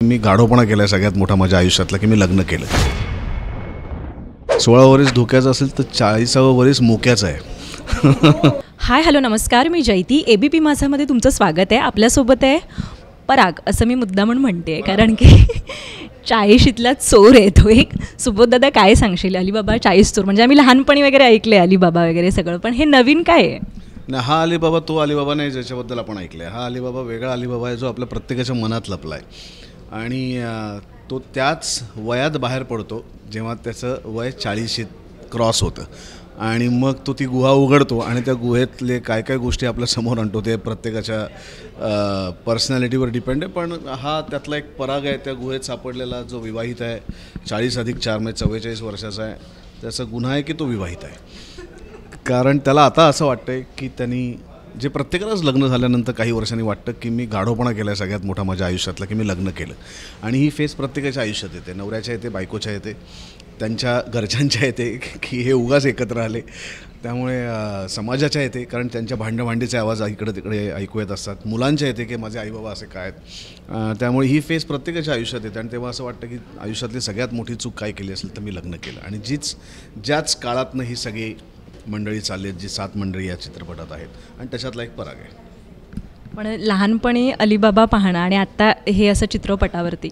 मी गाढवपणा केला सगळ्यात मोठा माझ्या आयुष्यातला की मी लग्न केलं. 16 वर्ष धोक्याचं असेल तर 40वे वर्ष मोक्याचं आहे. हाय हॅलो नमस्कार, मी जयती. ABP माझामध्ये तुमचं स्वागत आहे. आपल्यासोबत आहे पराग, असं मी मुद्दामून म्हणते कारण की 40शीतला चोर आहे तो एक. सुबोध दादा काय सांगशील? अलिबाबा 40 चोर म्हणजे आम्ही लहानपणी वगैरे ऐकले अलिबाबा वगैरे सगळं, पण हे नवीन काय आहे? नाही, हा अलिबाबा तो अलिबाबा नाही ज्याच्याबद्दल आपण ऐकलं आहे. हा अलिबाबा वेगळा अलिबाबा आहे जो आपल्या प्रत्येकाच्या मनात लपला आहे आणि तो त्याच वयात बाहेर पडतो जेव्हा त्याचं वय 40शीत क्रॉस होतं आणि मग तो ती गुहा उघडतो आणि त्या गुहेतले काय काय गोष्टी आपल्या समोर आणतो ते प्रत्येकाच्या पर्सनॅलिटीवर डिपेंड आहे. पण हा त्यातला एक पराग आहे. त्या गुहेत सापडलेला जो विवाहित आहे, 40 अधिक 4 म्हणजे 44 वर्षाचा आहे. त्याचा गुन्हा आहे की तो विवाहित आहे. कारण त्याला आता असं वाटतं आहे की त्यांनी जे प्रत्येकालाच लग्न झाल्यानंतर काही वर्षांनी वाटतं की मी गाढवपणा केला आहे सगळ्यात मोठा माझ्या आयुष्यातला की मी लग्न केलं. आणि ही फेस प्रत्येकाच्या आयुष्यात येते. नवऱ्याच्या येते, बायकोच्या येते, त्यांच्या घरच्यांच्या येते की हे उगाच एकत्र आले. त्यामुळे समाजाच्या येते कारण त्यांच्या भांडीचे आवाज इकडे तिकडे ऐकू येत असतात. मुलांच्या येते की माझे आईबाबा असे काय आहेत. त्यामुळे ही फेस प्रत्येकाच्या आयुष्यात येते आणि तेव्हा असं वाटतं की आयुष्यातली सगळ्यात मोठी चूक काय केली असेल तर मी लग्न केलं. आणि ज्याच काळातनं ही सगळी मंडळी चालली आहेत, जी 7 मंडळी या चित्रपटात आहेत आणि त्याच्यातला एक पराग आहे. पण लहानपणी अलिबाबा पाहणं आणि आत्ता हे असं चित्रपटावरती,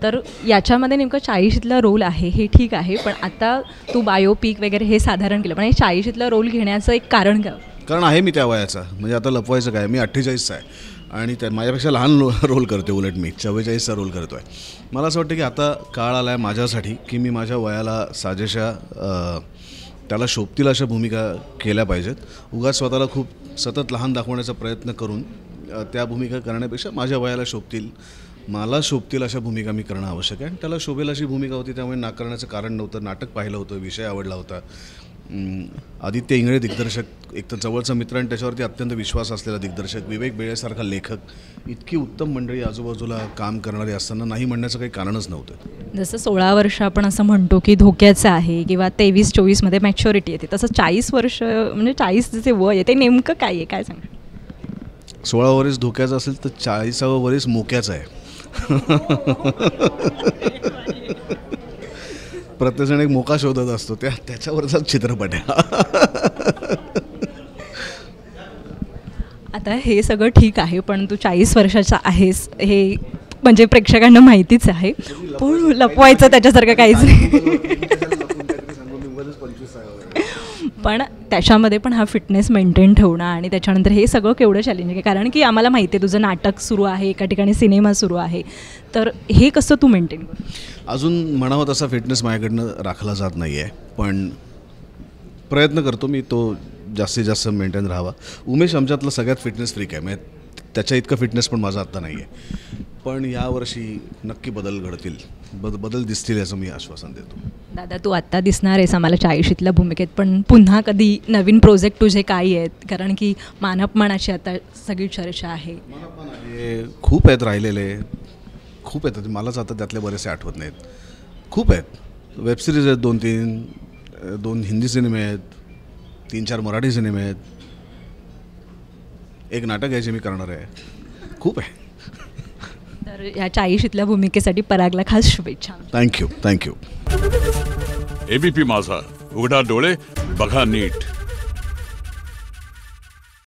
तर याच्यामध्ये नेमकं 40शीतला रोल आहे हे ठीक आहे, पण आता तू बायोपिक वगैरे हे साधारण केलं, पण हे 40शीतला रोल घेण्याचं एक कारण काय? कारण आहे मी त्या वयाचा, म्हणजे आता लपवायचं काय. मी 48चा आहे आणि त्या माझ्यापेक्षा लहान रोल करते. उलट मी 44चा रोल करतो आहे. मला असं वाटतं की आता काळ आला आहे माझ्यासाठी की मी माझ्या वयाला साजेशा त्याला शोभतील अशा भूमिका केल्या पाहिजेत. उगाच स्वतःला खूप सतत लहान दाखवण्याचा प्रयत्न करून त्या भूमिका करण्यापेक्षा माझ्या वयाला मला शोभतील अशा भूमिका मी करणं आवश्यक आहे. आणि त्याला शोभेल अशी भूमिका होती, त्यामुळे नाकारण्याचं कारण नव्हतं. नाटक पाहिलं होतं, विषय आवडला होता. आदित्य इंगळे दिग्दर्शक, एक तर जवळचा मित्र आणि त्याच्यावरती अत्यंत विश्वास असलेला दिग्दर्शक, विवेक बेळेसारखा लेखक, इतकी उत्तम मंडळी आजूबाजूला काम करणारी असताना नाही म्हणण्याचं काही कारणच नव्हतं. जसं 16 वर्ष आपण असं म्हणतो की धोक्याचं आहे किंवा 23-24मध्ये मॅच्युरिटी येते, तसं 40 वर्ष म्हणजे 40 जे वय आहे ते नेमकं काय आहे, काय सांग? 16 वर्ष धोक्याचं असेल तर 40वे वर्ष मोक्याचं आहे. प्रत्येकजण एक मोका शोधत असतो, त्याच्यावरचा चित्रपट आहे. आता हे सगळं ठीक आहे, पण तू 40 वर्षाचा आहेस हे म्हणजे प्रेक्षकांना माहितीच आहे, पण लपवायचं त्याच्यासारखं काहीच नाही. पण त्याच्यामध्ये पण हा फिटनेस मेंटेन ठेवणं आणि त्याच्यानंतर हे सगळं केवढं चॅलेंजिंग आहे, कारण की आम्हाला माहिती आहे तुझं नाटक सुरू आहे, एका ठिकाणी सिनेमा सुरू आहे, तर हे कसं तू मेंटेन? अजून म्हणावं तसा फिटनेस माझ्याकडनं राखला जात नाही आहे, पण प्रयत्न करतो मी तो जास्तीत जास्त मेंटेन राहावा. उमेश आमच्यातलं सगळ्यात फिटनेस फ्रीक आहे, म्हणजे त्याच्या इतकं फिटनेस पण माझा आत्ता नाही आहे. पण यावर्षी नक्की बदल घडतील, बदल दिसतील याचं मी आश्वासन देतो. दादा, तू आत्ता दिसणार आहेस आम्हाला 40शीतल्या भूमिकेत, पण पुन्हा कधी नवीन प्रोजेक्ट तुझे काय आहेत? कारण की मानपमानाची आता सगळी चर्चा आहे. खूप आहेत राहिलेले, खूप आहेत. मलाच आता त्यातले बरेचसे आठवत नाहीत. खूप आहेत. वेबसिरीज आहेत 2 हिंदी सिनेमे आहेत, 3-4 मराठी सिनेमे आहेत, एक नाटक आहे जे मी करणार आहे. खूप आहे. तर या 40शीतल्या भूमिकेसाठी परागला खास शुभेच्छा. थँक्यू. ABP माझा, उघडा डोळे बघा नीट.